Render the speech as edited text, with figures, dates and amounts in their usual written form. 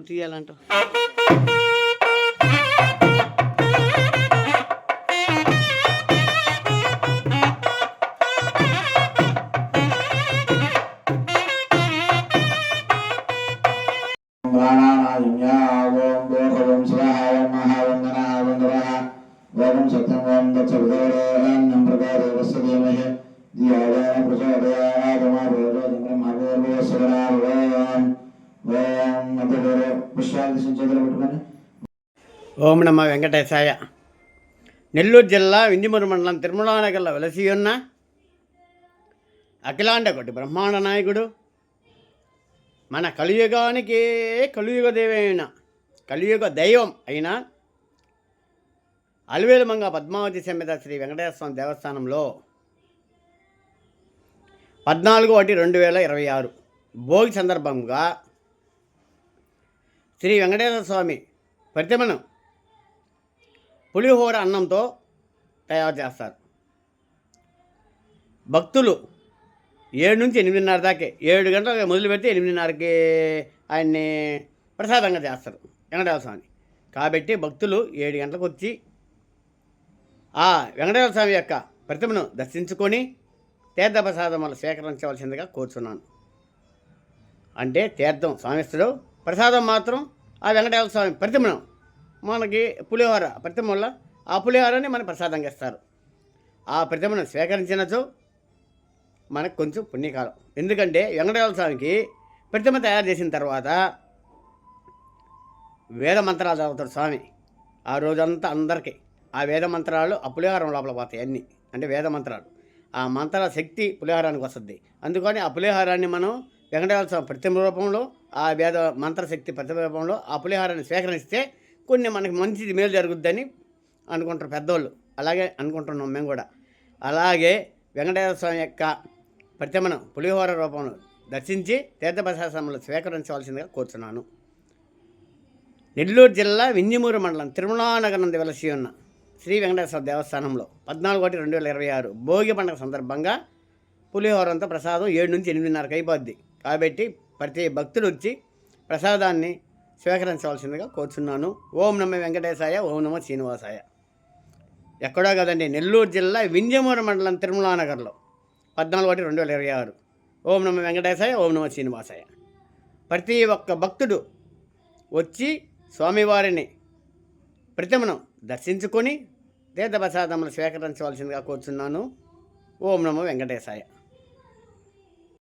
తీయాలంట. ఓం నమ వెంకటేశాయ. నెల్లూరు జిల్లా వింజమూరు మండలం తిరుమలానగర్లో వెలసి ఉన్న అఖిలాండ కోటి బ్రహ్మాండ నాయకుడు, మన కలియుగానికి కలియుగ దైవం అయిన అలివేలుమంగ పద్మావతి సమేత శ్రీ వెంకటేశ్వర స్వామి దేవస్థానంలో 14/1/2026 భోగి సందర్భంగా శ్రీ వెంకటేశ్వర స్వామి ప్రతిమను పులిహోర అన్నంతో తయారు చేస్తారు. భక్తులు 7 నుంచి 8:30 దాకా, 7 గంటలకు మొదలు పెడితే 8:30కి ఆయన్ని ప్రసాదంగా చేస్తారు వెంకటేశ్వర స్వామి. కాబట్టి భక్తులు 7 గంటలకు వచ్చి ఆ వెంకటేశ్వర స్వామి యొక్క ప్రతిమను దర్శించుకొని తీర్థప్రసాదములు స్వీకరించవలసిందిగా కోరుచున్నాను. అంటే తీర్థం స్వామిస్తుడు, ప్రసాదం మాత్రం ఆ వెంకటేశ్వర స్వామి ప్రతిమను మనకి పులిహోర ప్రతిమ వల్ల ఆ పులిహోరని మనకు ప్రసాదంగా ఇస్తారు. ఆ ప్రతిమను స్వీకరించినచో మనకు కొంచెం పుణ్యకాలం. ఎందుకంటే వెంకటేశ్వర స్వామికి ప్రతిమ తయారు చేసిన తర్వాత వేద మంత్రాలు చదువుతాడు స్వామి. ఆ రోజంతా అందరికీ ఆ వేద మంత్రాలు ఆ పులిహారం లోపల పోతాయి. అన్నీ అంటే వేద మంత్రాలు, ఆ మంత్రాల శక్తి పులిహారానికి వస్తుంది. అందుకని ఆ పులిహారాన్ని మనం వెంకటేశ్వర స్వామి ప్రతిమ రూపంలో, ఆ వేద మంత్రశక్తి ప్రతిమ రూపంలో ఆ పులిహారాన్ని స్వీకరిస్తే కొన్ని మనకి మంచిది మేలు జరుగుద్దని అనుకుంటారు పెద్దోళ్ళు. అలాగే అనుకుంటున్నాం మేము కూడా. అలాగే వెంకటేశ్వర స్వామి యొక్క ప్రతిమను పులిహోర రూపంలో దర్శించి తీర్థప్రసాదములు స్వీకరించవలసిందిగా కోరుచున్నాను. నెల్లూరు జిల్లా వింజమూరు మండలం తిరుమలానగర్ నందు వెలసి ఉన్న శ్రీ వెంకటేశ్వర దేవస్థానంలో 14/1/2026 భోగి పండుగ సందర్భంగా పులిహోరంతో ప్రసాదం 7 నుంచి 8:30కి అయిపోద్ది. కాబట్టి ప్రతి భక్తుడు వచ్చి ప్రసాదాన్ని స్వీకరించవలసిందిగా కోరుచున్నాను. ఓం నమ వెంకటేశాయ, ఓం నమ శ్రీనివాసాయ. ఎక్కడో కదండి, నెల్లూరు జిల్లా వింజమూరు మండలం తిరుమలానగర్లో 14/1/2026 ఓం నమ వెంకటేశాయ, ఓం నమ శ్రీనివాసాయ. ప్రతి ఒక్క భక్తుడు వచ్చి స్వామివారిని ప్రతిమను దర్శించుకొని తీర్థప్రసాదములు స్వీకరించవలసిందిగా కోరుచున్నాను. ఓం నమో వెంకటేశాయ.